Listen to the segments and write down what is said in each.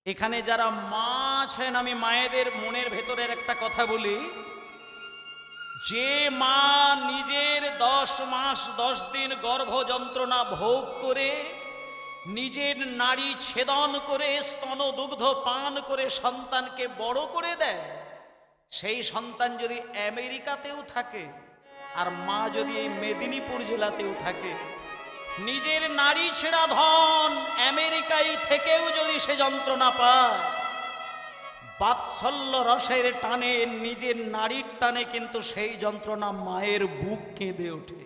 এখানে যারা মা আছেন, আমি মায়েদের মনের ভেতরের একটা কথা বলি, যে মা নিজের 10 মাস 10 দিন গর্ভ যন্ত্রণা ভোগ করে, নিজের নাড়ি ছেদন করে, স্তন দুগ্ধ পান করে সন্তানকে বড় করে দেয়, সেই সন্তান যদি আমেরিকাতেও থাকে আর মা যদি এই মেদিনীপুর জেলাতেও থাকে, নিজের নারী ছেঁড়া ধন আমেরিকায় থেকেও যদি সে যন্ত্রণা পায়, বাৎসল্য রসের টানে, নিজের নারীর টানে কিন্তু সেই যন্ত্রণা মায়ের বুক কেঁদে ওঠে।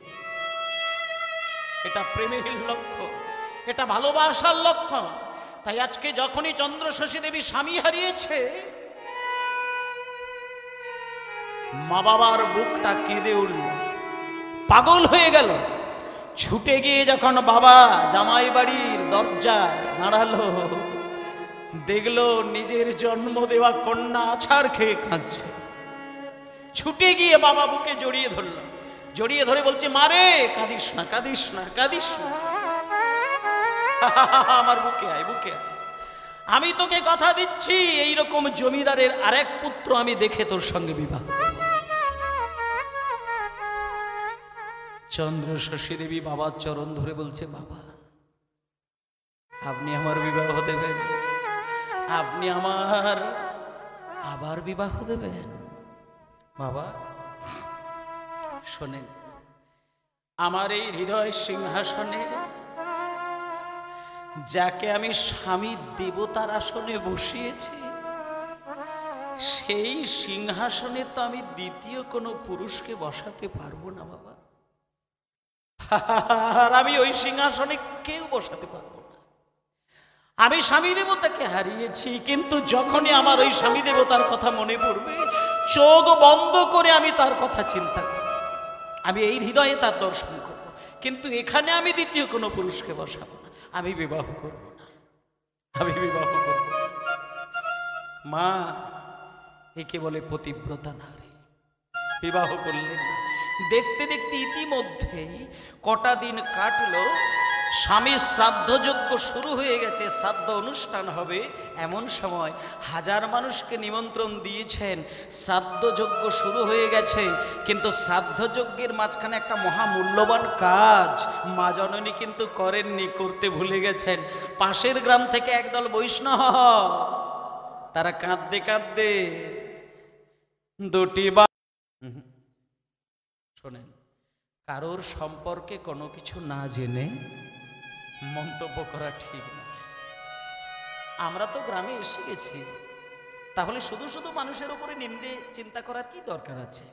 এটা প্রেমের লক্ষণ, এটা ভালোবাসার লক্ষণ। তাই আজকে যখনই চন্দ্রশশী দেবী স্বামী হারিয়েছে, মা বাবার বুকটা কেঁদে উঠল, পাগল হয়ে গেল। ছুটে গিয়ে যখন বাবা জামাই বাড়ির দরজায় দাঁড়ালো, দেখলো নিজের জন্ম দেওয়া কন্যা আছাড় খেয়ে কাঁদছে। ছুটে গিয়ে বাবা বুকে জড়িয়ে ধরল, জড়িয়ে ধরে বলছে, মারে কাঁদিস না, কাঁদিস না, কাঁদিস না, আমার বুকে আয়, বুকে আয়। আমি তোকে কথা দিচ্ছি, এইরকম জমিদারের আরেক পুত্র আমি দেখে তোর সঙ্গে বিবাহ। চন্দ্রশশী দেবী বাবার চরণ ধরে বলছে, বাবা আপনি আমার বিবাহ দেবেন, আপনি আমার আবার বিবাহ দেবেন। বাবা শোনেন, আমার এই হৃদয় সিংহাসনে যাকে আমি স্বামী দেবতার আসনে বসিয়েছি, সেই সিংহাসনে তো আমি দ্বিতীয় কোনো পুরুষকে বসাতে পারবো না বাবা। আর আমি ওই সিংহাসনে কেউ বসাতে পারবো না। আমি স্বামী দেবতাকে হারিয়েছি, কিন্তু যখনই আমার ওই স্বামী দেবতার কথা মনে পড়বে, চোখ বন্ধ করে আমি তার কথা চিন্তা করব, আমি এই হৃদয়ে তার দর্শন করব, কিন্তু এখানে আমি দ্বিতীয় কোনো পুরুষকে বসাবো না, আমি বিবাহ করব না, আমি বিবাহ করব না। মা একে বলে পতিব্রতা নারী। বিবাহ করলেন। দেখতে দেখতে ইতিমধ্যেই কটা দিন কাটলো, স্বামীর শ্রাদ্ধযজ্ঞ শুরু হয়ে গেছে, শ্রাদ্ধ অনুষ্ঠান হবে। এমন সময় হাজার মানুষকে নিমন্ত্রণ দিয়েছেন, শ্রাদ্ধযজ্ঞ শুরু হয়ে গেছে, কিন্তু শ্রাদ্ধযজ্ঞের মাঝখানে একটা মহামূল্যবান কাজ মা জননী কিন্তু করেননি, করতে ভুলে গেছেন। পাশের গ্রাম থেকে একদল বৈষ্ণব, তারা কাঁদতে কাঁদতে দুটি শোনেন, কারোর সম্পর্কে কোনো কিছু না জেনে মন্তব্য করা ঠিক নয়। আমরা তো গ্রামে এসে গেছি, তাহলে শুধু শুধু মানুষের উপরে নিন্দে চিন্তা করার কি দরকার আছে?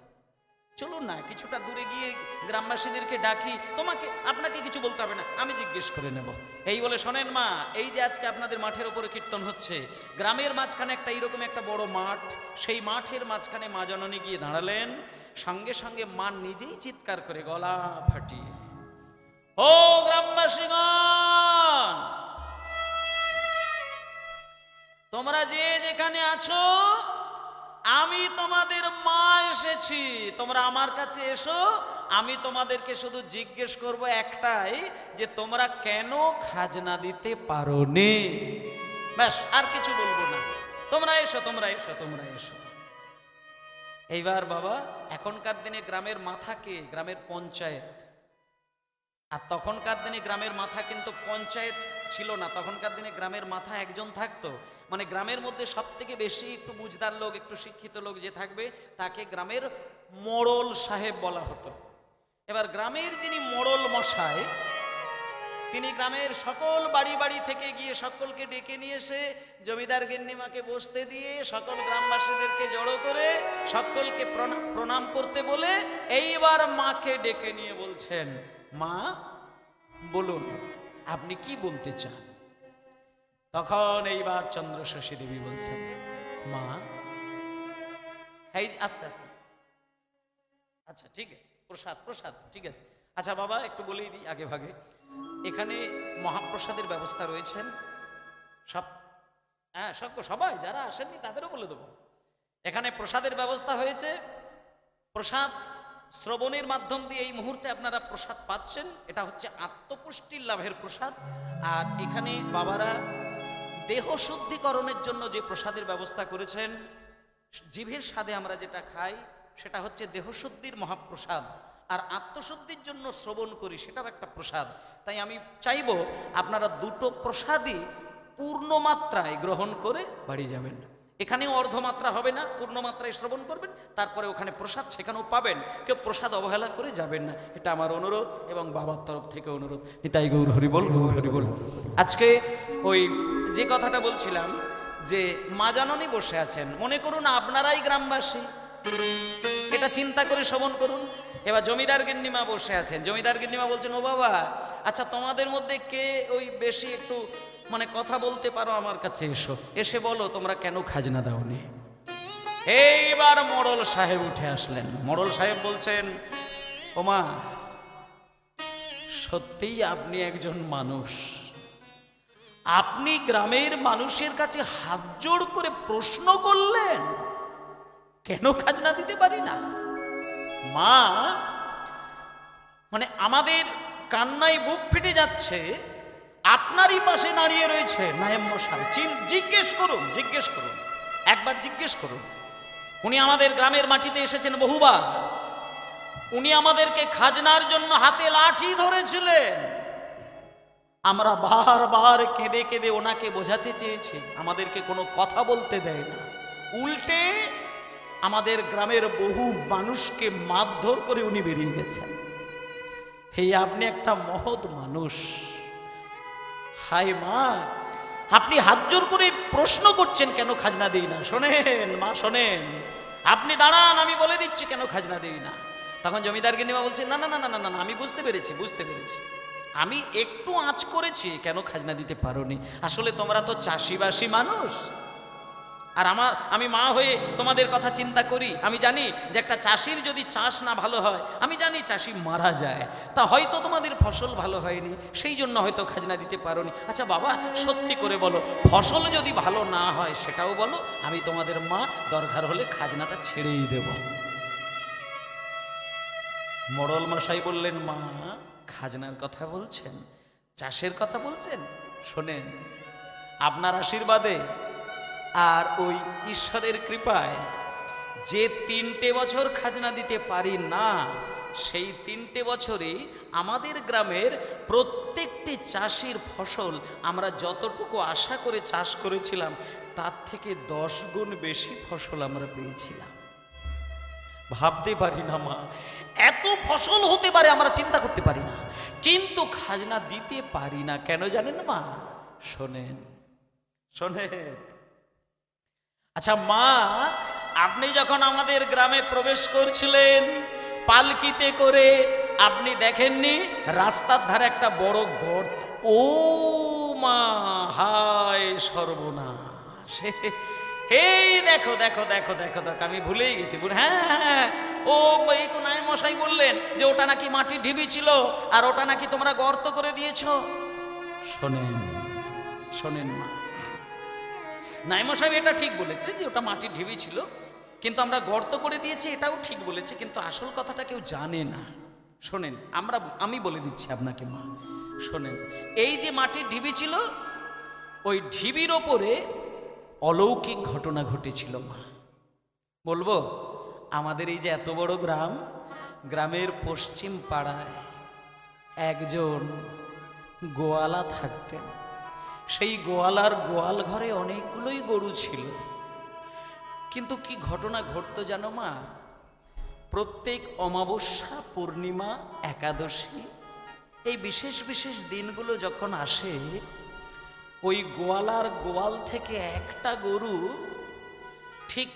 চলুন না কিছুটা দূরে গিয়ে গ্রামবাসীদেরকে ডাকি, আপনাকে কিছু বলতে হবে না, আমি জিজ্ঞেস করে নেব। এই বলে, শোনেন মা, এই যে আজকে আপনাদের মাঠের উপরে কীর্তন হচ্ছে, গ্রামের মাঝখানে একটা এইরকম একটা বড় মাঠ, সেই মাঠের মাঝখানে মা জননী গিয়ে দাঁড়ালেন। সঙ্গে সঙ্গে মা নিজেই চিৎকার করে গলা ফাটিয়ে, ও গ্রামবাসীগণ, তোমরা যে যেখানে আছো, আমি তোমাদের মা এসেছি, তোমরা আমার কাছে এসো। আমি তোমাদেরকে শুধু জিজ্ঞেস করব একটাই, যে তোমরা কেন খাজনা দিতে পারোনি, ব্যাস, আর কিছু বলবো না। তোমরা এসো, তোমরা এসো, তোমরা এসো। এইবার বাবা, এখনকার দিনে গ্রামের মাথাকে গ্রামের পঞ্চায়েত, আর তখনকার দিনে গ্রামের মাথা কিন্তু পঞ্চায়েত ছিল না, তখনকার দিনে গ্রামের মাথা একজন থাকতো। মানে গ্রামের মধ্যে সব থেকে বেশি একটু বুঝদার লোক, একটু শিক্ষিত লোক যে থাকবে, তাকে গ্রামের মোড়ল সাহেব বলা হতো। এবার গ্রামের যিনি মোড়ল মশাই, তিনি গ্রামের সকল বাড়ি বাড়ি থেকে গিয়ে সকলকে ডেকে নিয়ে এসে জমিদার গিন্নিমাকে বসতে দিয়ে, সকল গ্রামবাসীদেরকে জড়ো করে সকলকে প্রণাম করতে বলে, এইবার মাকে ডেকে নিয়ে বলছেন, মা বলুন আপনি কি বলতে চান। তখন এইবার চন্দ্রশশী দেবী বলছেন, মা, এই আস্তে আস্তে, আচ্ছা ঠিক আছে, প্রসাদ প্রসাদ ঠিক আছে, আচ্ছা বাবা একটু বলেই দিই আগে ভাগে, এখানে মহাপ্রসাদের ব্যবস্থা রয়েছেন, সব হ্যাঁ সবাই যারা আসেননি তাদেরও বলে দেবো। এখানে প্রসাদের ব্যবস্থা হয়েছে, প্রসাদ শ্রবণের মাধ্যম দিয়ে এই মুহূর্তে আপনারা প্রসাদ পাচ্ছেন। এটা হচ্ছে আত্মপুষ্টির লাভের প্রসাদ। আর এখানে বাবারা দেহ শুদ্ধিকরণের জন্য যে প্রসাদের ব্যবস্থা করেছেন, জিভের স্বাদে আমরা যেটা খাই সেটা হচ্ছে দেহশুদ্ধির মহাপ্রসাদ, আর আত্মশুদ্ধির জন্য শ্রবণ করি সেটাও একটা প্রসাদ। তাই আমি চাইব আপনারা দুটো প্রসাদই পূর্ণ মাত্রায় গ্রহণ করে বাড়ি যাবেন। এখানেও অর্ধমাত্রা হবে না, পূর্ণ মাত্রায় শ্রবণ করবেন, তারপরে ওখানে প্রসাদ সেখানেও পাবেন। কেউ প্রসাদ অবহেলা করে যাবেন না, এটা আমার অনুরোধ এবং বাবার তরফ থেকে অনুরোধ। নিতাই গৌর হরি বল, গৌর হরি বল। আজকে ওই যে কথাটা বলছিলাম যে মা জননী বসে আছেন, মনে করুন আপনারাই গ্রামবাসী, এটা চিন্তা করে শ্রবণ করুন। এবার জমিদার গিন্নিমা বসে আছেন, জমিদার গিন্নিমা বলছেন, ও বাবা আচ্ছা তোমাদের মধ্যে কে ওই বেশি একটু মানে কথা বলতে পারো, আমার কাছে এসো, এসে বলো তোমরা কেন খাজনা দাওনি। এইবার মোড়ল সাহেব উঠে আসলেন। মোড়ল সাহেব বলছেন, ওমা সত্যিই আপনি একজন মানুষ, আপনি গ্রামের মানুষের কাছে হাত জোড় করে প্রশ্ন করলেন কেন খাজনা দিতে পারি না। মা মানে আমাদের কান্নায় বুক ফেটে যাচ্ছে, আপনারই পাশে দাঁড়িয়ে রয়েছে নায়েব মশাই, জিজ্ঞেস করুন, জিজ্ঞেস করুন, একবার জিজ্ঞেস করুন। উনি আমাদের গ্রামের মাটিতে এসেছেন বহুবার, উনি আমাদেরকে খাজনার জন্য হাতে লাঠি ধরেছিলেন, আমরা বারবার কেঁদে কেঁদে ওনাকে বোঝাতে চেয়েছি, আমাদেরকে কোনো কথা বলতে দেয় না, উল্টে আমাদের গ্রামের বহু মানুষকে মারধর করে উনি বেরিয়ে গেছেন। হে আপনি একটা মহৎ মানুষ, হায় মা আপনি হাত জোর করে প্রশ্ন করছেন কেন খাজনা দিই না। শোনেন মা শোনেন, আপনি দাঁড়ান আমি বলে দিচ্ছি কেন খাজনা দিই না। তখন জমিদার গিন্নিমা বলছেন, না না না না না না আমি বুঝতে পেরেছি, বুঝতে পেরেছি, আমি একটু আঁচ করেছি কেন খাজনা দিতে পারোনি। আসলে তোমরা তো চাষিবাসী মানুষ, আর আমি মা হয়ে তোমাদের কথা চিন্তা করি। আমি জানি যে একটা চাষির যদি চাষ না ভালো হয়, আমি জানি চাষি মারা যায়, তা হয়তো তোমাদের ফসল ভালো হয়নি, সেই জন্য হয়তো খাজনা দিতে পারোনি। আচ্ছা বাবা সত্যি করে বলো, ফসল যদি ভালো না হয় সেটাও বলো, আমি তোমাদের মা, দরকার হলে খাজনাটা ছেড়েই দেব। মোড়ল মশাই বললেন, মা খাজনার কথা বলছেন, চাষের কথা বলছেন, শোনেন আপনার আশীর্বাদে আর ওই ঈশ্বরের কৃপায় যে 3টে বছর খাজনা দিতে পারি না, সেই 3টে বছরই আমাদের গ্রামের প্রত্যেকটি চাষির ফসল আমরা যতটুকু আশা করে চাষ করেছিলাম তার থেকে 10 গুণ বেশি ফসল আমরা পেয়েছিলাম। ভাবতে পারি না মা, এত ফসল হতে পারে আমরা চিন্তা করতে পারি না, কিন্তু খাজনা দিতে পারি না কেন জানেন মা? শোনেন শোনেন, আচ্ছা মা আপনি যখন আমাদের গ্রামে প্রবেশ করছিলেন পালকিতে করে, আপনি দেখেননি রাস্তার ধারে একটা বড় গর্ত? ও মা হায় সর্বনাশ, এই দেখো দেখো দেখো দেখো দেখো, আমি ভুলেই গেছি। হ্যাঁ ও এই তো নায়েব মশাই বললেন যে ওটা নাকি মাটির ঢিবি ছিল আর ওটা নাকি তোমরা গর্ত করে দিয়েছো। শোনেন শোনেন মা, নায়েব মশাই এটা ঠিক বলেছে যে ওটা মাটির ঢিবি ছিল, কিন্তু আমরা গর্ত করে দিয়েছি এটাও ঠিক বলেছে, কিন্তু আসল কথাটা কেউ জানে না। শোনেন আমি বলে দিচ্ছি আপনাকে মা, শোনেন এই যে মাটির ঢিবি ছিল, ওই ঢিবির ওপরে অলৌকিক ঘটনা ঘটেছিল মা। বলবো? আমাদের এই যে এত বড় গ্রাম, গ্রামের পশ্চিম পাড়ায় একজন গোয়ালা থাকতেন। সেই গোয়ালার গোয়াল ঘরে অনেকগুলোই গরু ছিল, কিন্তু কি ঘটনা ঘটতো জানো মা? প্রত্যেক অমাবস্যা, পূর্ণিমা, একাদশী এই বিশেষ বিশেষ দিনগুলো যখন আসে, ওই গোয়ালার গোয়াল থেকে একটা গরু ঠিক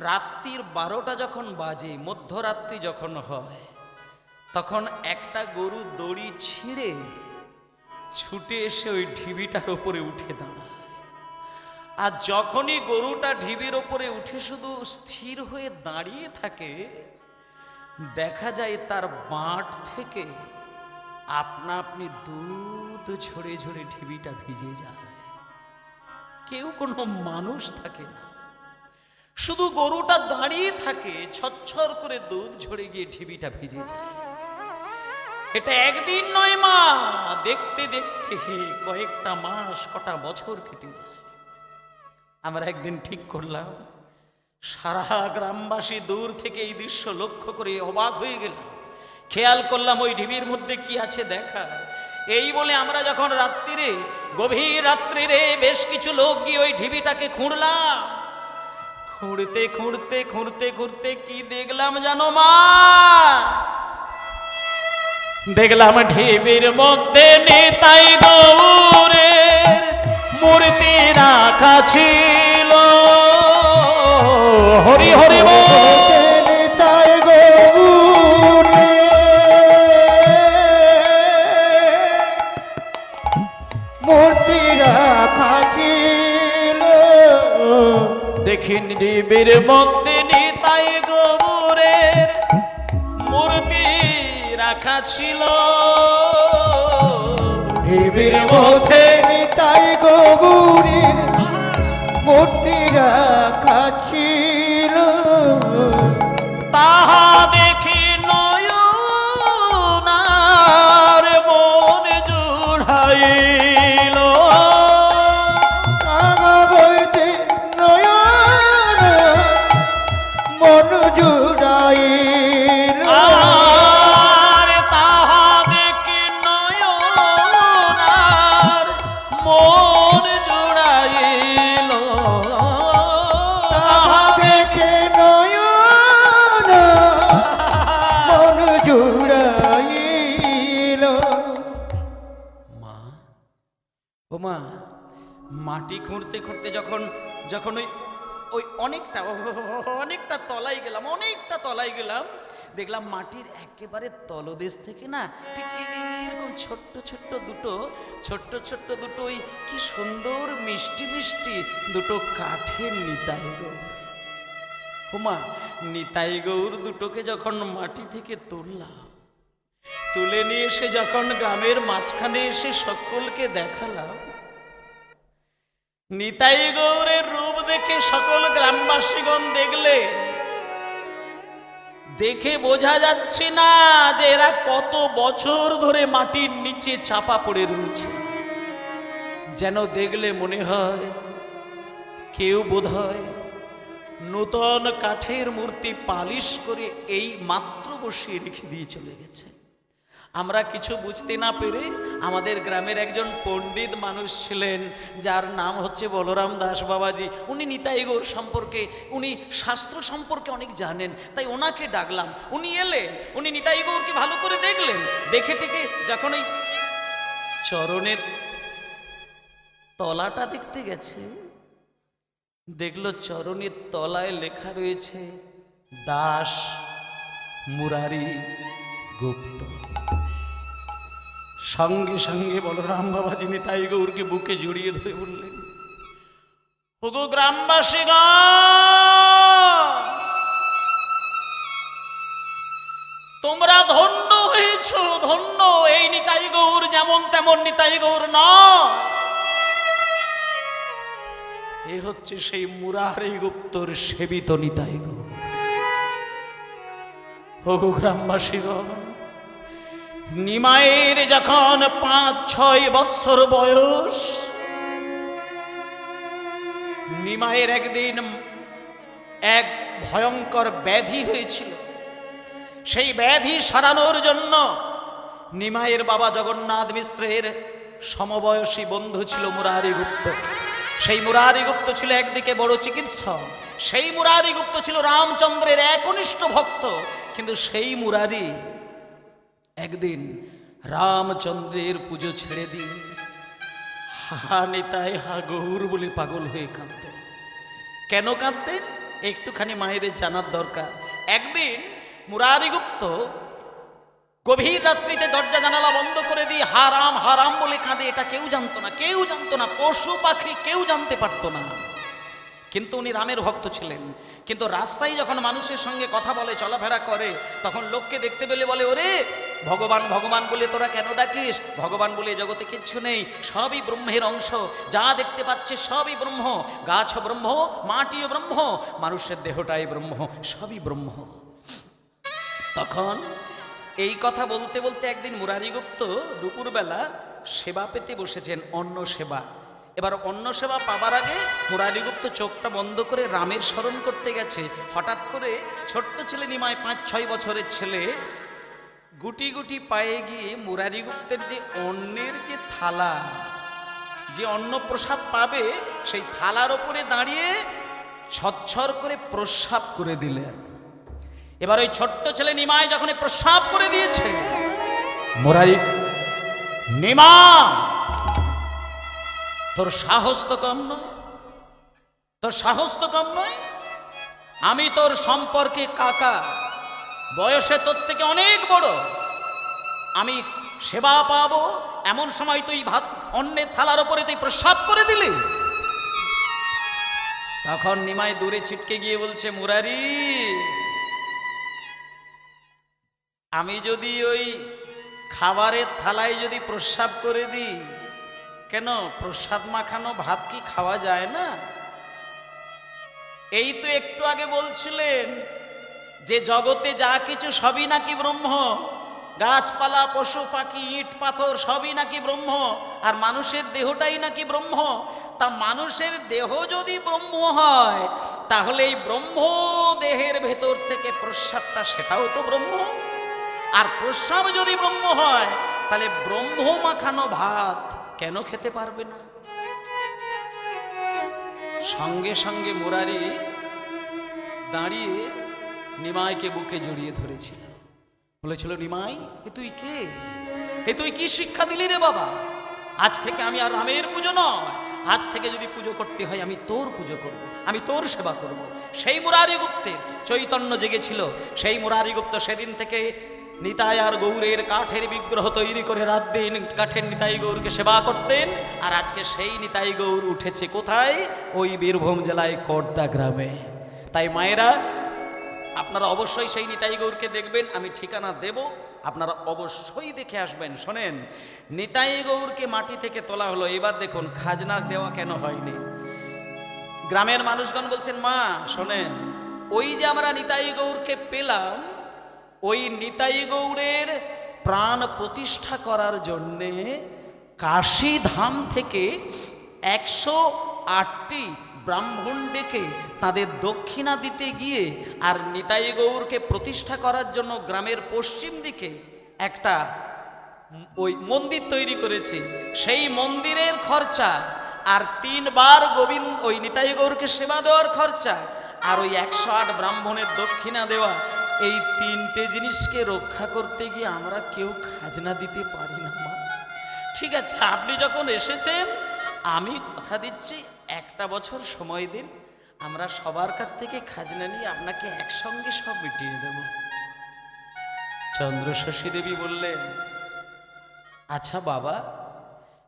রাত্রির 12টা যখন বাজে, মধ্যরাত্রি যখন হয়, তখন একটা গরু দড়ি ছিঁড়ে ছুটে এসে ওই ঢিবিটার ওপরে উঠে দাঁড়ায়। আর যখনই গরুটা ঢিবির ওপরে উঠে শুধু স্থির হয়ে দাঁড়িয়ে থাকে, দেখা যায় তার বাঁট থেকে আপনা আপনি দুধ ঝরে ঝরে ঢিবিটা ভিজে যায়। কেউ কোনো মানুষ থাকে না, শুধু গরুটা দাঁড়িয়ে থাকে, ছচ্ছর করে দুধ ঝরে গিয়ে ঢিবিটা ভিজে যায়। এটা একদিন নয় মা, দেখতে দেখতে কয়েকটা মাস, কটা বছর কেটে যায়। আমরা একদিন ঠিক করলাম, সারা গ্রামবাসী দূর থেকে এই দৃশ্য লক্ষ্য করে অবাক হয়ে গেল। খেয়াল করলাম ওই ঢিবির মধ্যে কি আছে দেখা। এই বলে আমরা যখন রাত্রিরে, গভীর রাত্রিরে বেশ কিছু লোক গিয়ে ওই ঢিবিটাকে খুঁড়লাম। খুঁড়তে খুঁড়তে খুঁড়তে খুঁড়তে কি দেখলাম জানো মা? দেখলাম ঢিবির মধ্যে নিতাই গৌরের মূর্তি রাখা ছিল। হরি হরি বল। নিতাই গৌরে মূর্তি রাখা ছিল। দেখি ঢিবির মধ্যে নিতাই গৌরের মূর্তি রাখা ছিল। ঢিবির মধ্যে নিতাই গৌরীর মূর্তি রাখা ছিল। তাহা দেখি নয়নার মন জুড়াইল। তাহা হইতে নয়ন মন জুড়াইল। আর তাহা দেখি নয়নার মন জুড়াইল। তাহা দেখে নয়ন মন জুড়াইল। মা, ও মা, মাটি খুঁড়তে খুঁড়তে যখন যখন ওই ওই অনেকটা তলায় গেলাম, অনেকটা তলায় গেলাম, দেখলাম মাটির একেবারে তলদেশ থেকে না ঠিক এরকম ছোট্ট ছোট্ট দুটো ওই কি সুন্দর মিষ্টি মিষ্টি দুটো কাঠের নিতাই গৌর। ওমা, নিতাই গৌর দুটোকে যখন মাটি থেকে তুললাম, তুলে নিয়ে এসে যখন গ্রামের মাঝখানে এসে সকলকে দেখালাম, নিতাই গৌরের রূপ দেখে সকল গ্রামবাসীগণ দেখলে, দেখে বোঝা যাচ্ছে না যে এরা কত বছর ধরে মাটির নিচে চাপা পড়ে রয়েছে। যেন দেখলে মনে হয় কেউ বোধহয় নূতন কাঠের মূর্তি পালিশ করে এই মাত্র বসিয়ে রেখে দিয়ে চলে গেছে। আমরা কিছু বুঝতে না পেরে আমাদের গ্রামের একজন পণ্ডিত মানুষ ছিলেন, যার নাম হচ্ছে বলরাম দাস বাবাজি। উনি নিতাই গৌর সম্পর্কে, উনি শাস্ত্র সম্পর্কে অনেক জানেন, তাই ওনাকে ডাকলাম। উনি এলেন, উনি নিতাই গৌরকে ভালো করে দেখলেন। দেখে টেকে যখন ওই চরণের তলাটা দেখতে গেছে, দেখলো চরণের তলায় লেখা রয়েছে দাস মুরারি গুপ্ত। সঙ্গে সঙ্গে বলরাম বাবাজি নিতাই গৌরকে বুকে জড়িয়ে ধরে বললেন, ওগো গ্রামবাসীগণ, তোমরা ধন্য হয়েছ, ধন্য। এই নিতাই গৌর যেমন তেমন নিতাই গৌর নয়, এ হচ্ছে সেই মুরারি গুপ্তর সেবিত নিতাই গৌর। ওগো গ্রামবাসীগণ, নিমাইয়ের যখন 5-6 বৎসর বয়স, নিমাইয়ের একদিন এক ভয়ঙ্কর ব্যাধি হয়েছিল। সেই ব্যাধি সারানোর জন্য নিমাইয়ের বাবা জগন্নাথ মিশ্রের সমবয়সী বন্ধু ছিল মুরারি গুপ্ত। সেই মুরারি গুপ্ত ছিল একদিকে বড় চিকিৎসক, সেই মুরারি গুপ্ত ছিল রামচন্দ্রের একনিষ্ঠ ভক্ত। কিন্তু সেই মুরারি একদিন রামচন্দ্রের পুজো ছেড়ে দিয়ে হা নিতাই হা গৌর বলে পাগল হয়ে কাঁদতেন। কেন কাঁদতেন একটুখানি মায়েদের জানার দরকার। একদিন মুরারি গুপ্ত গভীর রাত্রিতে দরজা জানালা বন্ধ করে দিয়ে হারাম হারাম বলে কাঁদে। এটা কেউ জানতো না, কেউ জানতো না, পশু পাখি কেউ জানতে পারতো না। কিন্তু উনি রামের ভক্ত ছিলেন। কিন্তু রাস্তায় যখন মানুষের সঙ্গে কথা বলে, চলাফেরা করে, তখন লোককে দেখতে পেলে বলে, ওরে ভগবান ভগবান বলে তোরা কেন ডাকিস? ভগবান বলে জগতে কিচ্ছু নেই, সবই ব্রহ্মের অংশ। যা দেখতে পাচ্ছে সবই ব্রহ্ম, গাছ ব্রহ্ম, মাটিও ব্রহ্ম, মানুষের দেহটাই ব্রহ্ম, সবই ব্রহ্ম। তখন এই কথা বলতে বলতে একদিন মুরারি গুপ্ত দুপুরবেলা সেবা পেতে বসেছেন, অন্ন সেবা। এবার অন্ন সেবা পাবার আগে মুরারিগুপ্ত চোখটা বন্ধ করে রামের স্মরণ করতে গেছে। হঠাৎ করে ছোট্ট ছেলে নিমাই 5-6 বছরের ছেলে গুটি গুটি পায়ে গিয়ে মুরারিগুপ্তের যে অন্নের যে থালা, যে অন্ন প্রসাদ পাবে সেই থালার ওপরে দাঁড়িয়ে ছচ্ছর করে প্রস্রাব করে দিলেন। এবার ওই ছোট্ট ছেলে নিমাই যখন প্রস্রাব করে দিয়েছে, মুরারি, নিমা তোর সাহস তো কম নয়, তোর সাহস তো কম নয়। আমি তোর সম্পর্কে কাকা, বয়সে তোর থেকে অনেক বড়, আমি সেবা পাবো এমন সময় তুই ভাত অন্নের থালার ওপরে তুই প্রস্রাব করে দিলি। তখন নিমাই দূরে ছিটকে গিয়ে বলছে, মুরারি, আমি যদি ওই খাবারের থালায় যদি প্রস্রাব করে দিই, কেন প্রসাদ মাখানো ভাত কি খাওয়া যায় না? এই তো একটু আগে বলছিলেন যে জগতে যা কিছু সবই নাকি ব্রহ্ম, গাছপালা পশু পাখি ইট পাথর সবই নাকি ব্রহ্ম, আর মানুষের দেহটাই নাকি ব্রহ্ম। তা মানুষের দেহ যদি ব্রহ্ম হয়, তাহলে এই ব্রহ্ম দেহের ভেতর থেকে প্রস্রাবটা সেটাও তো ব্রহ্ম। আর প্রস্রাব যদি ব্রহ্ম হয়, তাহলে ব্রহ্ম মাখানো ভাত কেন খেতে পারবে না? সঙ্গে সঙ্গে মুরারি দাঁড়িয়ে নিমাইকে বুকে জড়িয়ে ধরেছিল, বলেছিল, নিমাই, এ তুই কে? এ তুই কি শিক্ষা দিলি রে বাবা? আজ থেকে আমি আর রামের পুজো নয়, আজ থেকে যদি পুজো করতে হয় আমি তোর পুজো করব, আমি তোর সেবা করব। সেই মুরারিগুপ্তের চৈতন্য জেগেছিল। সেই মুরারিগুপ্ত সেদিন থেকে নিতাই আর গৌরের কাঠের বিগ্রহ তৈরি করে রাত দিন কাঠের নিতাই গৌরকে সেবা করতেন। আর আজকে সেই নিতাই গৌর উঠেছে কোথায়? ওই বীরভূম জেলায় কোটদা গ্রামে। তাই মায়েরা, আপনারা অবশ্যই সেই নিতাই গৌরকে দেখবেন, আমি ঠিকানা দেব, আপনারা অবশ্যই দেখে আসবেন। শোনেন, নিতাই গৌরকে মাটি থেকে তোলা হলো, এবার দেখুন খাজনা দেওয়া কেন হয়নি। গ্রামের মানুষগণ বলছেন, মা শোনেন, ওই যে আমরা নিতাই গৌরকে পেলাম, ওই নিতাই গৌরের প্রাণ প্রতিষ্ঠা করার জন্যে কাশী ধাম থেকে 108টি ব্রাহ্মণ ডেকে তাদের দক্ষিণা দিতে গিয়ে, আর নিতাই গৌরকে প্রতিষ্ঠা করার জন্য গ্রামের পশ্চিম দিকে একটা ওই মন্দির তৈরি করেছে। সেই মন্দিরের খরচা, আর 3 বার গোবিন্দ ওই নিতাই গৌরকে সেবা দেওয়ার খরচা, আর ওই 108 ব্রাহ্মণের দক্ষিণা দেওয়া, এই 3টে জিনিসকে রক্ষা করতে গিয়ে আমরা কেউ খাজনা দিতে পারি না মা। ঠিক আছে, আপনি যখন এসেছেন, আমি কথা দিচ্ছি 1টা বছর সময় দিন, আমরা সবার কাছ থেকে খাজনা নিয়ে আপনাকে একসঙ্গে সব মিটিয়ে দেব। চন্দ্রশশী দেবী বললেন, আচ্ছা বাবা,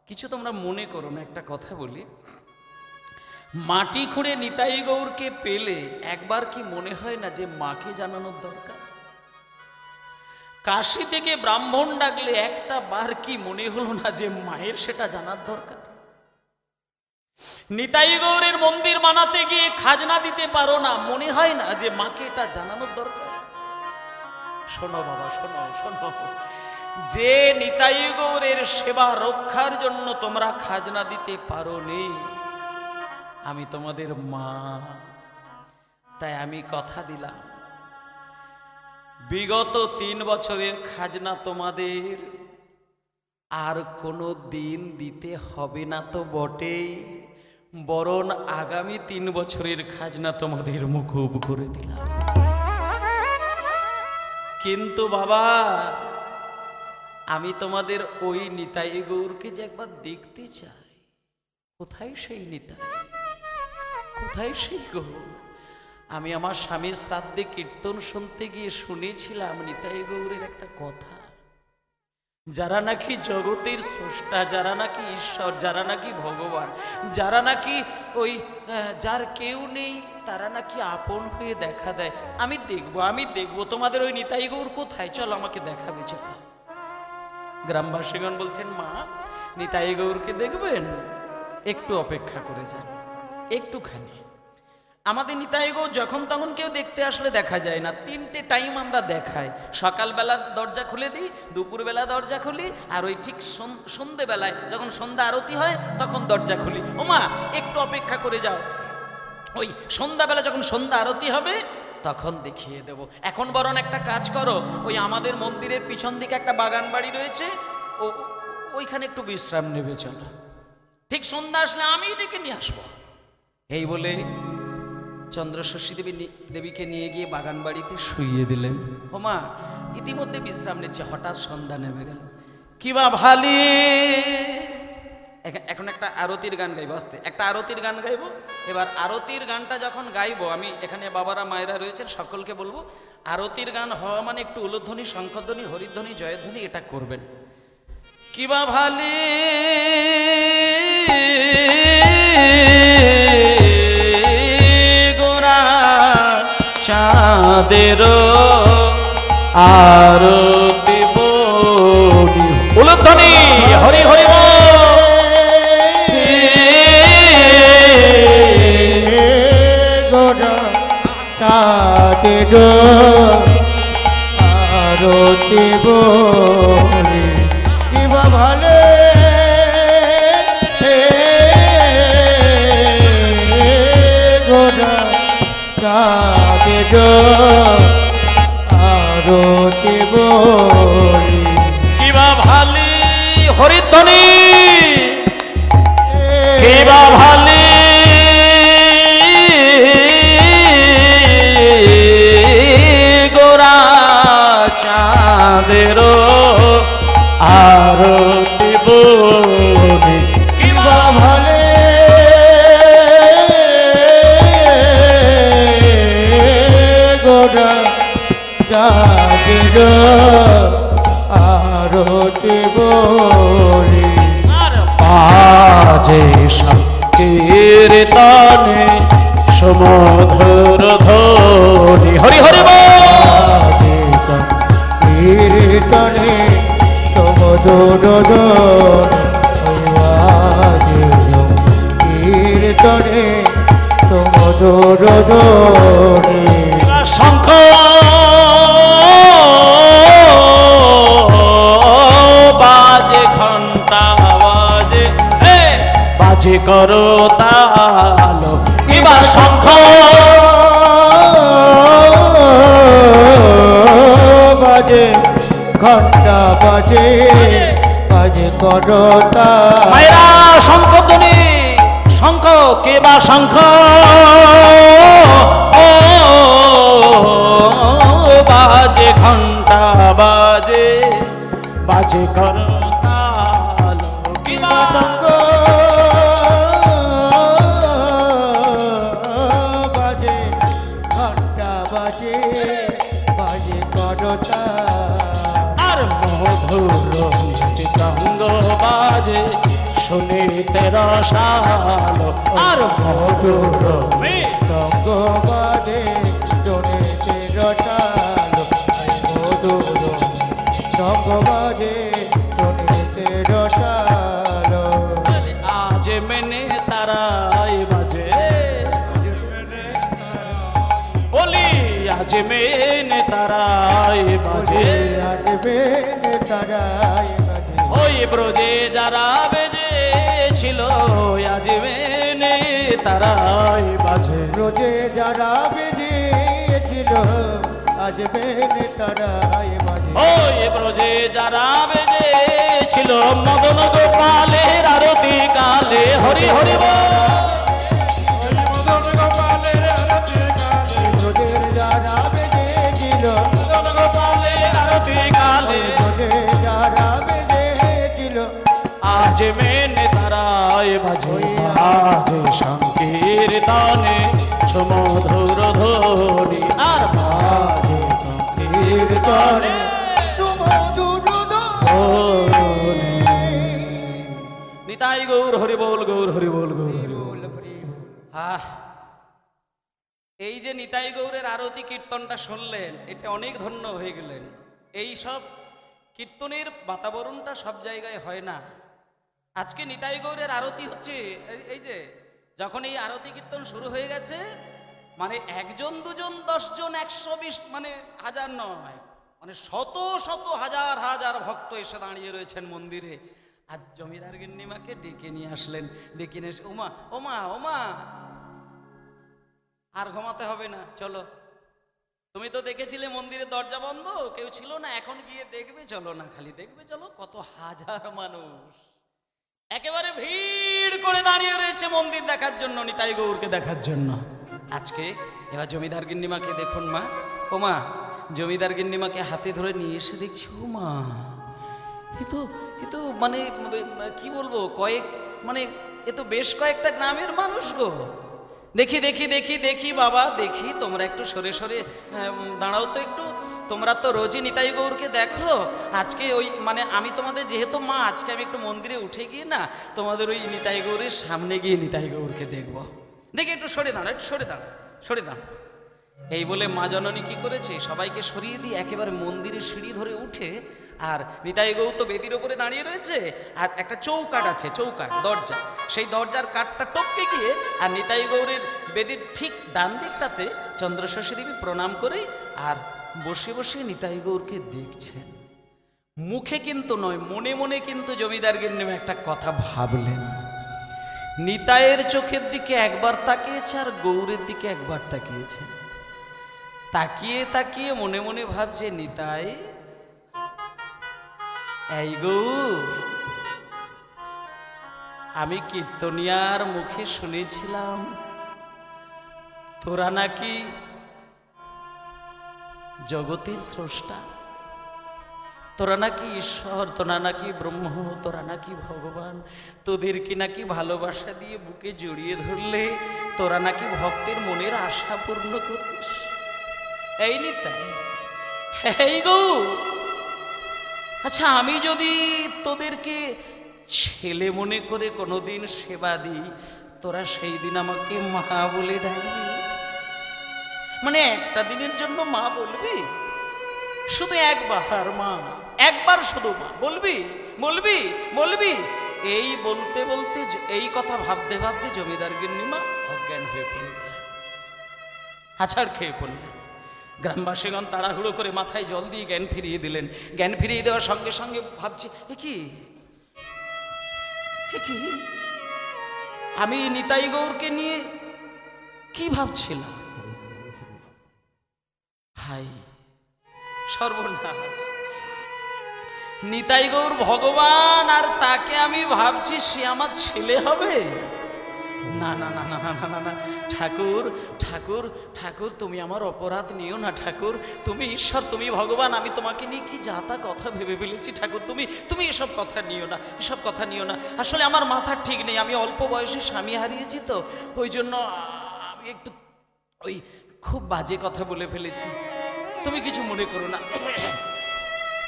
কিছু তোমরা মনে করো না, একটা কথা বলি, মাটি খুঁড়ে নিতাই গৌরকে পেলে একবার কি মনে হয় না যে মাকে জানানোর দরকার? কাশী থেকে ব্রাহ্মণ ডাকলে একটা বার কি মনে হলো না যে মায়ের সেটা জানার দরকার? নিতাই গৌরের মন্দির বানাতে গিয়ে খাজনা দিতে পারো না, মনে হয় না যে মাকে এটা জানানোর দরকার? শোনো বাবা, শোনো শোনো, যে নিতাই গৌরের সেবা রক্ষার জন্য তোমরা খাজনা দিতে পারো নি, আমি তোমাদের মা। তাই আমি কথা দিলাম, বিগত 3 বছরের খাজনা তোমাদের আর কোনো দিন দিতে হবে না তো বটেই, বরং আগামী 3 বছরের খাজনা তোমাদের মুকুব করে দিলাম। কিন্তু বাবা, আমি তোমাদের ওই নিতাই গৌরকে যে একবার দেখতে চাই। কোথায় সেই নিতাই, কোথায় সেই গৌর? আমি আমার স্বামীর শ্রাদ্ধে কীর্তন শুনতে গিয়ে শুনেছিলাম নিতাই গৌরের একটা কথা, যারা নাকি জগতের স্রষ্টা, যারা নাকি ঈশ্বর, যারা নাকি ভগবান, যারা নাকি ওই যার কেউ নেই, তারা নাকি আপন হয়ে দেখা দেয়। আমি দেখবো তোমাদের ওই নিতাই গৌর কোথায়, চলো আমাকে দেখাবে চলো। গ্রামবাসীগণ বলছেন, মা নিতাই গৌরকে দেখবেন, একটু অপেক্ষা করে যান, একটুখানি। আমাদের নিতাই গৌর যখন তখন কেউ দেখতে আসলে দেখা যায় না, তিনটে টাইম আমরা দেখাই। সকালবেলা দরজা খুলে দিই, দুপুরবেলা দরজা খুলি, আর ওই ঠিক সন্ধেবেলায় যখন সন্ধ্যা আরতি হয় তখন দরজা খুলি। ওমা একটু অপেক্ষা করে যাও, ওই সন্ধ্যাবেলা যখন সন্ধ্যা আরতি হবে তখন দেখিয়ে দেব। এখন বরং একটা কাজ করো, ওই আমাদের মন্দিরের পিছন দিকে একটা বাগান বাড়ি রয়েছে, ওইখানে একটু বিশ্রাম নেবে, চলো। ঠিক সন্ধ্যা আসলে আমি ডেকে নিয়ে আসবো। এই বলে চন্দ্রশশী দেবীকে নিয়ে গিয়ে বাগান বাড়িতে শুইয়ে দিলেন। ওমা ইতিমধ্যে বিশ্রাম নিচ্ছে, হঠাৎ সন্ধ্যা নেমে গেল। কি বা ভালি, এখন একটা আরতির গান গাইবো, আস্তে একটা আরতির গান গাইবো। এবার আরতির গানটা যখন গাইবো, আমি এখানে বাবারা মায়েরা রয়েছেন সকলকে বলবো, আরতির গান হওয়া মানে একটু উলুধ্বনি, শঙ্খধ্বনি, হরিধ্বনি, জয়ধ্বনি এটা করবেন। কি বা ভালি গোরা চাঁদের আরতি বলি, উলুধ্বনি, হরি হরি চাঁদের আরতি বলি, কিবা ভালে গোরা চাঁদের আরতি বলি, কিবা ভালি হরিধ্বনি, কিবা ভালি গোরা চাঁদের আরতি বলি, কিবা ভালে গোরা চাঁদের আরতি বলি, বাজে সংকীর্তনে সমধুর ধ্বনি, হরি হরি কীর্তনে সমুদর কীর্তনে সমুদর শঙ্খ বাজে, ঘন্টা বাজে, বাজে করো তাল, কিবা শঙ্খ বাজে, ঘন্টা বাজে, বাজে করতা মায়েরা শঙ্খ ধ্বনি, শঙ্খ কেবা শঙ্খ ও বাজে, ঘন্টা বাজে, বাজে করো তাল, কিবা শঙ্খ বাজে, ঘন্টা বাজে, বাজে করতা আর মধুর মৃদঙ্গ বাজে, শুনিতে রসাল, আর মধুর রঙ্গ বাজে, জনেতে রসালো, মধুর রঙ্গ বাজে, জনেতে রসালো, আজ মেনে তারাই বাজে, বলি আজ মেনে তারাই বাজে, আজ বেনে তারাই বাজে, ওই ব্রজে যারা বেজেছিল, আজ মেনে তারাই বাজে, রোজে যারা বেজেছিল, আজ বেনে তারাই বাজে, ওই ব্রজে যারা বেজেছিল, মদন গোপালের আরতি কালে, হরি হরি বল, রোজের যারা বেজেছিল, মদন গোপালের আরতি কালে, রোজে যারা বেজেছিল, আজ মেনে তারাই বাজে, আজ সংকীর্তনে সমধুর ধ্বনি, আর বাজে সংকীর্তনে সুমধুর ধ্বনি। নিতাই গৌর হরি বল, গৌর হরি বল, গৌর হরি বল। বল হরি বল। এই যে নিতাই গৌরের আরতি কীর্তনটা শুনলেন, এটা অনেক ধন্য হয়ে গেলেন। এই সব কীর্তনের বাতাবরণটা সব জায়গায় হয় না। আজকে নিতাই গৌরের আরতি হচ্ছে, এই যে যখন এই আরতি কীর্তন শুরু হয়ে গেছে, মানে একজন দুজন 10 জন 120 মানে হাজার নয়, মানে শত শত হাজার হাজার ভক্ত এসে দাঁড়িয়ে রয়েছেন মন্দিরে। আর জমিদার গিন্নিমাকে ডেকে নিয়ে আসলেন, ডেকে নিয়ে এসে, ওমা ওমা ওমা আর ঘুমাতে হবে না, চলো, তুমি তো দেখেছিলে মন্দিরের দরজা বন্ধ, কেউ ছিল না, এখন গিয়ে দেখবে, চলো না, খালি দেখবে, চলো। কত হাজার মানুষ একেবারে ভিড় করে দাঁড়িয়ে রয়েছে মন্দির দেখার জন্য, নিতাই গৌরকে দেখার জন্য। আজকে এবার জমিদার গিন্নিমাকে দেখুন মা, ও মা, জমিদার গিন্নিমাকে হাতে ধরে নিয়ে এসে দেখছি, ও মা, এ তো মানে কি বলবো, মানে এ তো বেশ কয়েকটা গ্রামের মানুষ গো। দেখি দেখি দেখি দেখি বাবা দেখি, তোমরা একটু সরে সরে দাঁড়াও তো একটু, তোমরা তো রোজই নিতাই গৌরকে দেখো, আজকে ওই মানে আমি তোমাদের যেহেতু মা, আজকে আমি একটু মন্দিরে উঠে গিয়ে না তোমাদের ওই নিতাই গৌরের সামনে গিয়ে নিতাই গৌরকে দেখবো, দেখি একটু সরে দাঁড়া, একটু সরে দাঁড়া, সরে দাঁড়া। এই বলে মা জননী কি করেছে, সবাইকে সরিয়ে দিয়ে একেবারে মন্দিরের সিঁড়ি ধরে উঠে, আর নিতাই গৌর তো বেদির ওপরে দাঁড়িয়ে রয়েছে, আর একটা চৌকাঠ আছে, চৌকাঠ দরজা, সেই দরজার কাঠটা টপকে গিয়ে আর নিতাই গৌরের বেদির ঠিক ডান দিকটাতে চন্দ্রশশী দেবী প্রণাম করে আর বসে বসে নিতাই গৌরকে দেখছেন। মুখে কিন্তু নয়, মনে মনে কিন্তু জমিদার গিন্নিমা একটা কথা ভাবলেন। নিতাইয়ের চোখের দিকে একবার তাকিয়েছে আর গৌরের দিকে একবার তাকিয়েছে, তাকিয়ে তাকিয়ে মনে মনে ভাবছে, নিতাই, এই গৌর, আমি কীর্তনিয়ার মুখে শুনেছিলাম তোরা নাকি জগতের স্রষ্টা, তোরা নাকি ঈশ্বর, তোরা নাকি ব্রহ্ম, তোরা নাকি ভগবান, তোদেরকে নাকি ভালোবাসা দিয়ে বুকে জড়িয়ে ধরলে তোরা নাকি ভক্তের মনের আশা পূর্ণ করিস। এই নিতাই, এই গৌর, আচ্ছা আমি যদি তোদেরকে ছেলে মনে করে কোনোদিন সেবা দিই, তোরা সেই দিন আমাকে মা বলে ডাকবি? মানে একটা দিনের জন্য মা বলবি? শুধু একবার মা, একবার শুধু মা বলবি, বলবি, বলবি? এই বলতে বলতে, এই কথা ভাবতে ভাবতে জমিদার গিন্নিমা অজ্ঞান হয়ে পড়লেন, আছাড় খেয়ে পড়লেন। গ্রামবাসীগণ তাড়াহুড়ো করে মাথায় জল দিয়ে জ্ঞান ফিরিয়ে দিলেন। জ্ঞান ফিরিয়ে দেওয়ার সঙ্গে সঙ্গে ভাবছি, এ কি আমি নিতাই গৌরকে নিয়ে কি ভাবছিলাম, হাই সর্বনাশ, নিতাই গৌর ভগবান আর তাকে আমি ভাবছি সে আমার ছেলে হবে? না না না না না না না, ঠাকুর ঠাকুর ঠাকুর, তুমি আমার অপরাধ নিও না ঠাকুর, তুমি ঈশ্বর, তুমি ভগবান, আমি তোমাকে নিয়ে কি যাতা কথা ভেবে ফেলেছি ঠাকুর, তুমি এসব কথা নিও না, এসব কথা নিও না। আসলে আমার মাথা ঠিক নেই, আমি অল্প বয়সে স্বামী হারিয়েছি তো, ওই জন্য আমি একটু ওই খুব বাজে কথা বলে ফেলেছি, তুমি কিছু মনে করো না।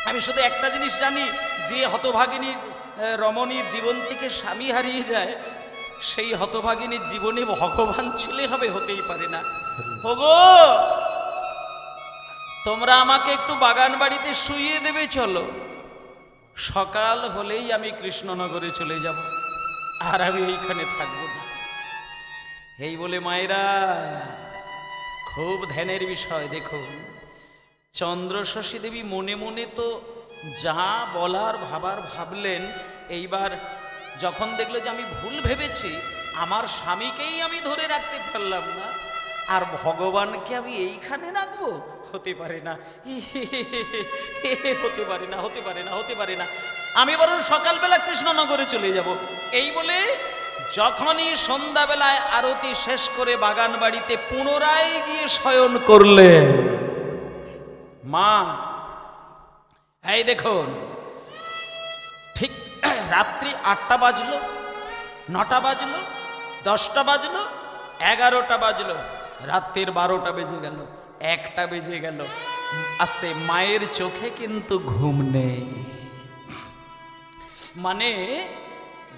আমি শুধু একটা জিনিস জানি, যে হতভাগিনীর রমণীর জীবন থেকে স্বামী হারিয়ে যায়, সেই হতভাগিনীর জীবনে ভগবান ছেলে হবে, হতেই পারে না। ওগো, তোমরা আমাকে একটু বাগান বাড়িতে শুইয়ে দেবে, চলো, সকাল হলেই আমি কৃষ্ণনগরে চলে যাব, আর আমি এইখানে থাকবো না। এই বলে মায়েরা, খুব ধ্যানের বিষয় দেখুন, চন্দ্রশশী দেবী মনে মনে তো যা বলার ভাবার ভাবলেন, এইবার যখন দেখলো যে আমি ভুল ভেবেছি, আমার স্বামীকেই আমি ধরে রাখতে পারলাম না, আর ভগবানকে আমি এইখানে রাখবো, হতে পারে না, হতে পারে না, হতে পারে না, হতে পারে না, আমি বরং সকালবেলা কৃষ্ণনগরে চলে যাব। এই বলে যখনই সন্ধ্যাবেলায় আরতি শেষ করে বাগান বাড়িতে পুনরায় গিয়ে শয়ন করলেন, মা, এই দেখুন, ঠিক রাত্রি 8টা বাজলো, 9টা বাজলো, 10টা বাজলো, 11টা বাজলো, রাত্রির 12টা বেজে গেল, 1টা বেজে গেল, আস্তে মায়ের চোখে কিন্তু ঘুম নেই। মানে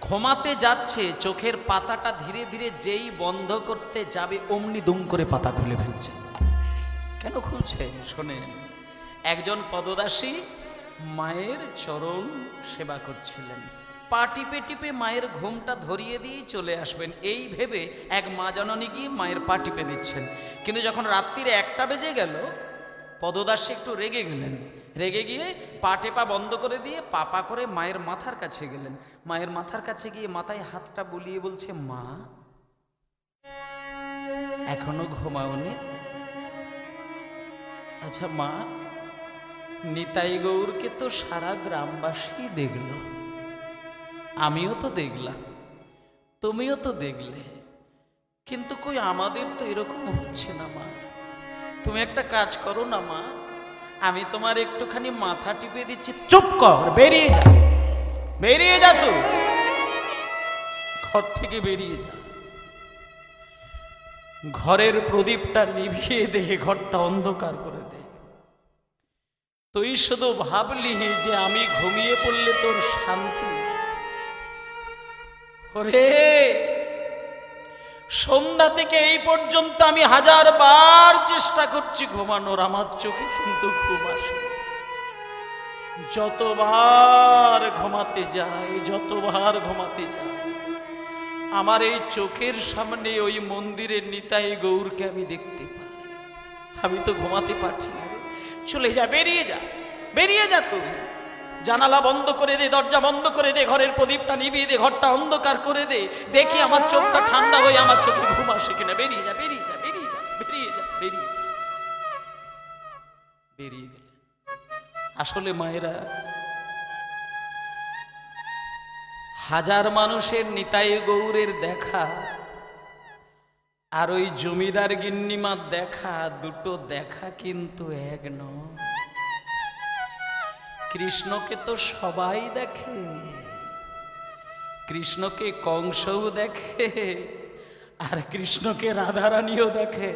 ঘুমাতে যাচ্ছে, চোখের পাতাটা ধীরে ধীরে যেই বন্ধ করতে যাবে অমনি দুম করে পাতা খুলে ফেলছে। কেন খুলছে শোনেন, একজন পদদাসী মায়ের চরণ সেবা করছিলেন, পা টিপে টিপে মায়ের ঘুমটা ধরিয়ে দিয়েই চলে আসবেন, এই ভেবে এক মা জননী গিয়ে মায়ের পা টিপে দিচ্ছেন। কিন্তু যখন রাত্রির 1টা বেজে গেল, পদদাস একটু রেগে গেলেন। রেগে গিয়ে পা টেপা বন্ধ করে দিয়ে পা করে মায়ের মাথার কাছে গেলেন। মায়ের মাথার কাছে গিয়ে মাথায় হাতটা বুলিয়ে বলছে, মা এখনো ঘুমাওনি? আচ্ছা মা, নিতাই গৌরকে তো সারা গ্রামবাসী দেখল, আমিও তো দেখলাম, তুমিও তো দেখলে, কিন্তু কই আমাদের তো এরকম হচ্ছে না মা। তুমি একটা কাজ করো না মা, আমি তোমার একটুখানি মাথা টিপে দিচ্ছি। চুপ কর, বেরিয়ে যা, বেরিয়ে যা, তুই ঘর থেকে বেরিয়ে যা, ঘরের প্রদীপটা নিভিয়ে দে, ঘরটা অন্ধকার করে দে। তুই শুধু ভাবলি যে আমি ঘুমিয়ে পড়লে তোর শান্তি। ওরে, সন্ধ্যা থেকে এই পর্যন্ত আমি 1000 বার চেষ্টা করছি ঘুমানোর, আমার চোখে কিন্তু ঘুম আসে। যতবার ঘুমাতে যাই, যতবার ঘুমাতে যাই, আমার এই চোখের সামনে ওই মন্দিরের নিতাই গৌরকে আমি দেখতে পাই। আমি তো ঘুমাতে পারছি না রে। চলে যা, বেরিয়ে যা, বেরিয়ে যা, তুই জানালা বন্ধ করে দে, দরজা বন্ধ করে দে, ঘরের প্রদীপটা নিভিয়ে দে, ঘরটা অন্ধকার করে দে, দেখি আমার চোখটা ঠান্ডা হয়ে আমার চোখে ঘুম আসে কিনা। বেরিয়ে যা, বেরিয়ে যা, বেরিয়ে যা, বেরিয়ে যা, বেরিয়ে যা। বেরিয়ে গেলেন। আসলে মায়েরা, 1000 মানুষের নিতাই গৌরের দেখা আর ওই জমিদার গিন্নিমার দেখা, দুটো দেখা কিন্তু এক নয়। কৃষ্ণকে তো সবাই দেখে, কৃষ্ণকে কংসও দেখে, আর কৃষ্ণকে রাধারানীও দেখে।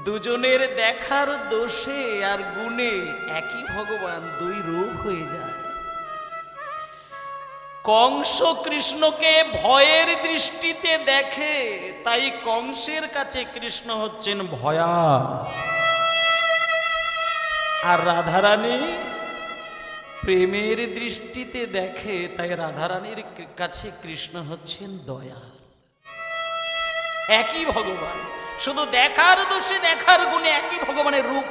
দুজনের দেখার দোষে আর গুণে একই ভগবান, 2 রূপ হয়ে যায়। কংস কৃষ্ণকে ভয়ের দৃষ্টিতে দেখে, তাই কংসের কাছে কৃষ্ণ হচ্ছেন ভয়া। আর রাধারানী প্রেমের দৃষ্টিতে দেখে, তাই রাধারানীর কাছে কৃষ্ণ হচ্ছেন দয়া। একই ভগবান, শুধু দেখার দোষে, দেখার গুণে একই ভগবানের রূপ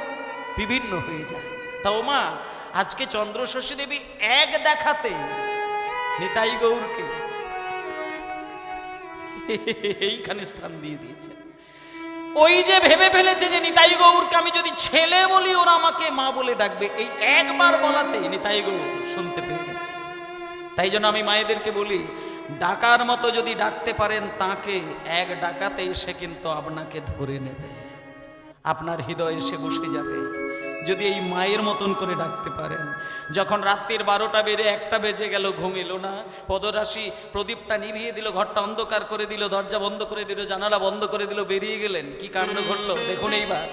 বিভিন্ন হয়ে যায়। তাও মা, আজকে চন্দ্রষষ্ঠী দেবী এক দেখাতে নিতাই গৌরকে এইখানে স্থান দিয়ে দিয়েছে। ওই যে ভেবে ফেলেছে যে নিতাই গৌরকে আমি যদি ছেলে বলি ওরা আমাকে মা বলে ডাকবে, এই একবার বলাতে নিতাই গৌর শুনতে পেয়ে গেছে। তাই জন্য আমি মায়েদেরকে বলি, ডাকার মতো যদি ডাকতে পারেন তাকে, এক ডাকাতেই সে কিন্তু আপনাকে ধরে নেবে, আপনার হৃদয়ে এসে বসে যাবে, যদি এই মায়ের মতন করে ডাকতে পারেন। যখন রাত্রির 12টা বেজে 1টা বেজে গেল, ঘুম এলো না, পদরাশি প্রদীপটা নিভিয়ে দিল, ঘরটা অন্ধকার করে দিল, দরজা বন্ধ করে দিল, জানালা বন্ধ করে দিল, বেরিয়ে গেলেন। কি কাণ্ড ঘটলো দেখুন এইবার।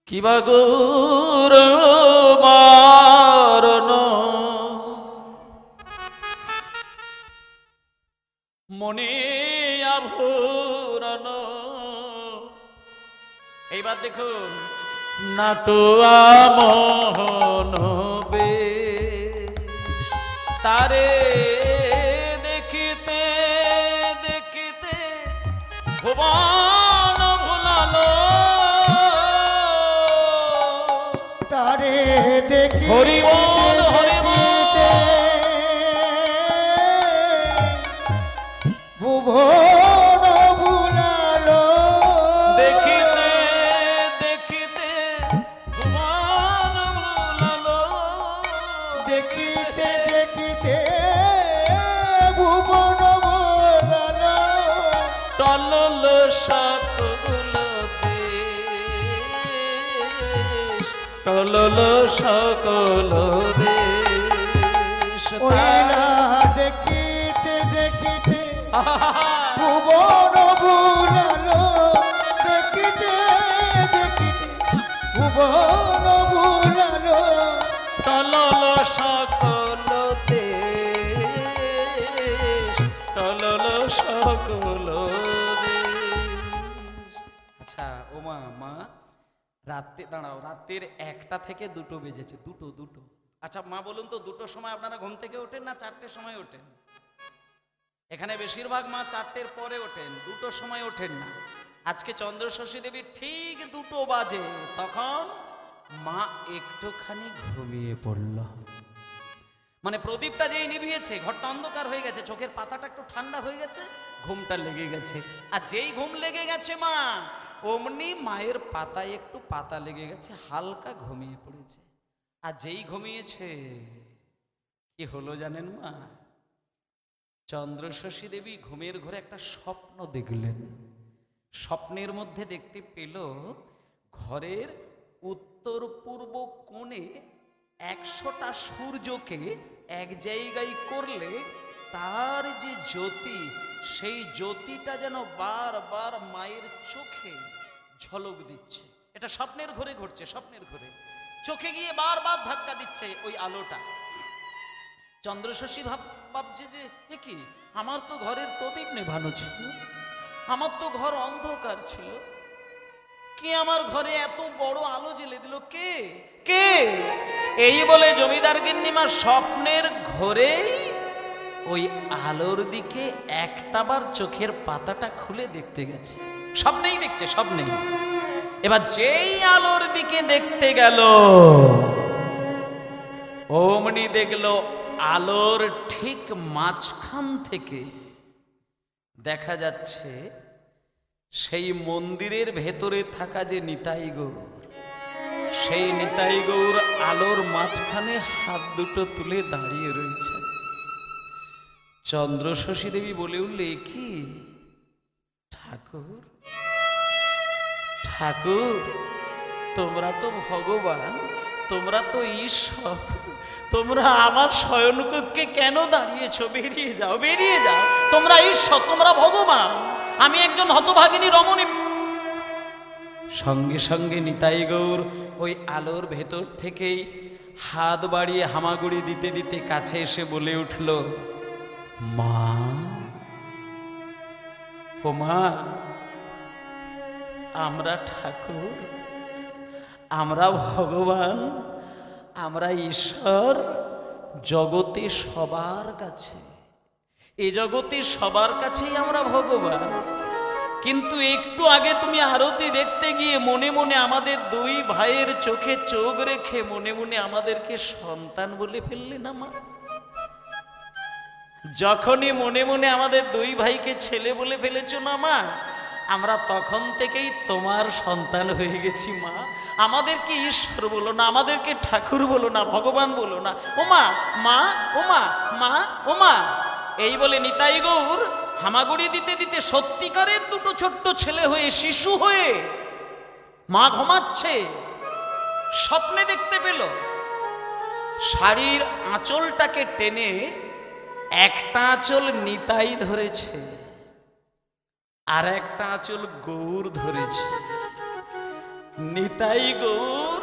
কিবা গৌর মারণ মনে আভরণ। এইবার দেখুন, নাটোয়া মোহন বেশ, তারে দেখিতে দেখিতে ভুবন ভুলালো, তারে দেখি হরিবল হরিবল ভুবন ভুলালো, দেখিতে দেখিতে ভুবন ভুলালো, দেখিতে দেখিতে ভুবন ভুলালো, টলল সকল দেশ, টলল সকল দেশ। ওই না দেখিতে দেখিতে ভুবন ভুলালো, দেখিতে দেখিতে ভুবন ভুলালো, টলল সকল দেশ, টলল সকল দেশ। আচ্ছা ওমা, মা রাত্রে দাঁড়াও, রাতের 1টা থেকে 2টো বেজেছে, দুটো আচ্ছা মা বলুন তো, দুটোর সময় আপনারা ঘুম থেকে ওঠেন না চারটের সময় ওঠেন? এখানে বেশিরভাগ মা চারটের পরে ওঠেন, দুটোর সময় ওঠেন না। আজকে চন্দ্রষষ্ঠী দেবী ঠিক 2টো বাজে, তখন মা একটুখানি ঘুমিয়ে পড়ল। মানে প্রদীপটা যেই নিভিয়েছে, ঘরটা অন্ধকার হয়ে গেছে, চোখের পাতাটা একটু ঠান্ডা হয়ে গেছে, ঘুমটা লেগে গেছে। আর যেই ঘুম লেগে গেছে মা, অমনি মায়ের পাতায় একটু পাতা লেগে গেছে, হালকা ঘুমিয়ে পড়েছে। আর যেই ঘুমিয়েছে, কি হলো জানেন মা? চন্দ্রষষ্ঠী দেবী ঘুমের ঘরে একটা স্বপ্ন দেখলেন। স্বপ্নের মধ্যে দেখতে পেল ঘরের উত্তর পূর্ব কোণে 100টা সূর্যকে এক জায়গায় করলে তার যে জ্যোতি, সেই জ্যোতিটা যেন বারবার মায়ের চোখে ঝলক দিচ্ছে। এটা স্বপ্নের ঘরে ঘটছে, স্বপ্নের ঘরে চোখে গিয়ে বারবার ধাক্কা দিচ্ছে ওই আলোটা। চন্দ্রষষ্ঠী ভাবছে যে এ কি, আমার তো ঘরের প্রদীপ নেভানো ছিল, আমার তো ঘর অন্ধকার ছিল, কে আমার ঘরে এত বড় আলো জ্বেলে দিল, কে কে? এই বলে জমিদার গিন্নিমা স্বপ্নের ঘরেই ওই আলোর দিকে একটাবার চোখের পাতাটা খুলে দেখতে গেছে। স্বপ্নেই দেখছে, স্বপ্নেই। এবার যেই আলোর দিকে দেখতে গেল, অমনি দেখলো আলোর ঠিক মাঝখান থেকে দেখা যাচ্ছে সেই মন্দিরের ভেতরে থাকা যে নিতাই গৌর, সেই নিতাই গৌর আলোর মাঝখানে হাত দুটো তুলে দাঁড়িয়ে রয়েছে। চন্দ্রষষ্ঠী দেবী বলে উঠলে, কি ঠাকুর, ঠাকুর তোমরা তো ভগবান, তোমরা তো ঈশ্বর, তোমরা আমার শয়নকক্ষে কেন দাঁড়িয়েছো? বেরিয়ে যাও, বেরিয়ে যাও, তোমরা ঈশ্বর, তোমরা ভগবান, আমি একজন হতভাগিনী রমণী। সঙ্গে সঙ্গে নিতাই গৌর ওই আলোর ভেতর থেকেই হাত বাড়িয়ে হামাগুড়ি দিতে দিতে কাছে এসে বলে উঠল, মা, ও মা, আমরা ঠাকুর, আমরা ভগবান, আমরা ঈশ্বর, জগতে সবার কাছে, এই জগতে সবার কাছেই আমরা ভগবান। কিন্তু একটু আগে তুমি আরতি দেখতে গিয়ে মনে মনে আমাদের 2 ভাইয়ের চোখে চোখ রেখে মনে মনে আমাদেরকে সন্তান বলে ফেললে না মা? যখনই মনে মনে আমাদের 2 ভাইকে ছেলে বলে ফেলেছ না মা, আমরা তখন থেকেই তোমার সন্তান হয়ে গেছি মা। আমাদেরকে ঈশ্বর বলো না, আমাদেরকে ঠাকুর বলো না, ভগবান বলো না, ও মা, মা, ও মা, মা, ও মা। এই বলে নিতাই গৌর হামাগুড়ি দিতে দিতে সত্যিকারের 2টো ছোট্ট ছেলে হয়ে, শিশু হয়ে মা ঘুমাচ্ছে, স্বপ্নে দেখতে পেল শাড়ির আঁচলটাকে টেনে একটা আঁচল নিতাই ধরেছে, আর একটা আঁচল গৌর ধরেছে। নিতাই গৌর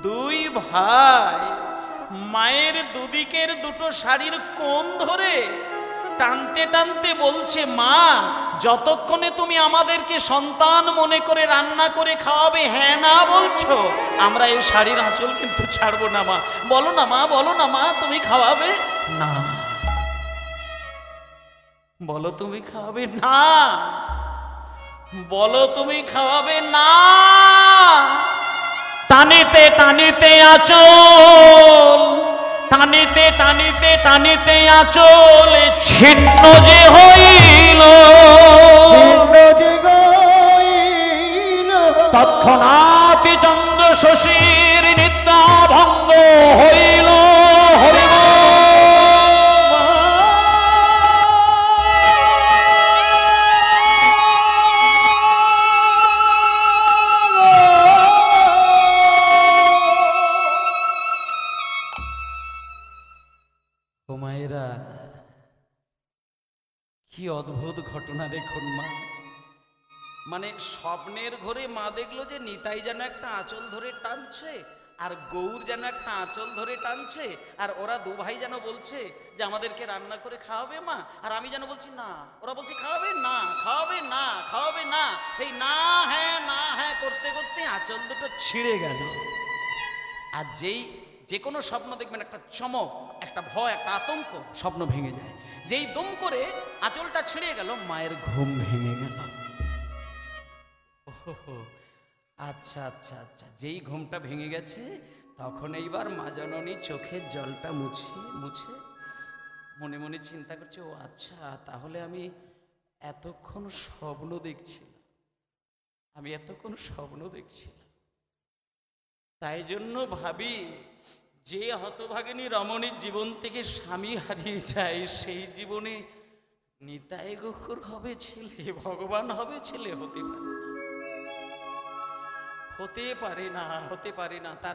2 ভাই মায়ের দুদিকের 2টো শাড়ির কোণ ধরে টানতে টানতে বলছে, মা, যতক্ষণে তুমি আমাদেরকে সন্তান মনে করে রান্না করে খাওয়াবে, হ্যাঁ না বলছো, আমরা এই শাড়ির আঁচল কিন্তু ছাড়বো না মা। বলো না মা, বলো না মা, তুমি খাওয়াবে না? বলো তুমি খাওয়াবে না, বলো তুমি খাওয়াবে না। টানিতে টানিতে আঁচল, টানিতে টানিতে টানিতে আঁচল ছিন্ন যে হইল, তৎক্ষণাৎ চন্দ্রষষ্ঠীর নিদ্রা ভঙ্গ হইল। হরিব মায়েরা, কি অদ্ভুত ঘটনা দেখুন মা। মানে স্বপ্নের ঘরে মা দেখলো যে নিতাই যেন একটা আঁচল ধরে টানছে, আর গৌর যেন একটা আঁচল ধরে টানছে, আর ওরা 2 ভাই যেন বলছে যে আমাদেরকে রান্না করে খাওয়াবে মা, আর আমি যেন বলছি না, ওরা বলছে খাওয়াবে না, খাওয়াবে না, খাওয়াবে না। এই না হ্যাঁ, না হ্যাঁ করতে করতে আঁচল দুটো ছিঁড়ে গেল। আর যেই যে কোনো স্বপ্ন দেখবেন একটা চমক, একটা ভয়, একটা আতঙ্ক, স্বপ্ন ভেঙে যায়। যেই দম করে আঁচলটা ছিঁড়ে গেল, মায়ের ঘুম ভেঙে গেল। ওহো, আচ্ছা আচ্ছা আচ্ছা, যেই ঘুমটা ভেঙে গেছে তখন এইবার মা জননী চোখের জলটা মুছে মুছে মনে মনে চিন্তা করছে, ও আচ্ছা, তাহলে আমি এতক্ষণ স্বপ্ন দেখছিলাম, আমি এতক্ষণ স্বপ্ন দেখছিলাম। তাই জন্য ভাবি, যে হতভাগিনী রমণীর জীবন থেকে স্বামী হারিয়ে যায়, সেই জীবনে নিতাই গৌর হবে ছেলে, ভগবান হবে ছেলে, হতে পারে না, হতে পারে না, হতে পারে না। তার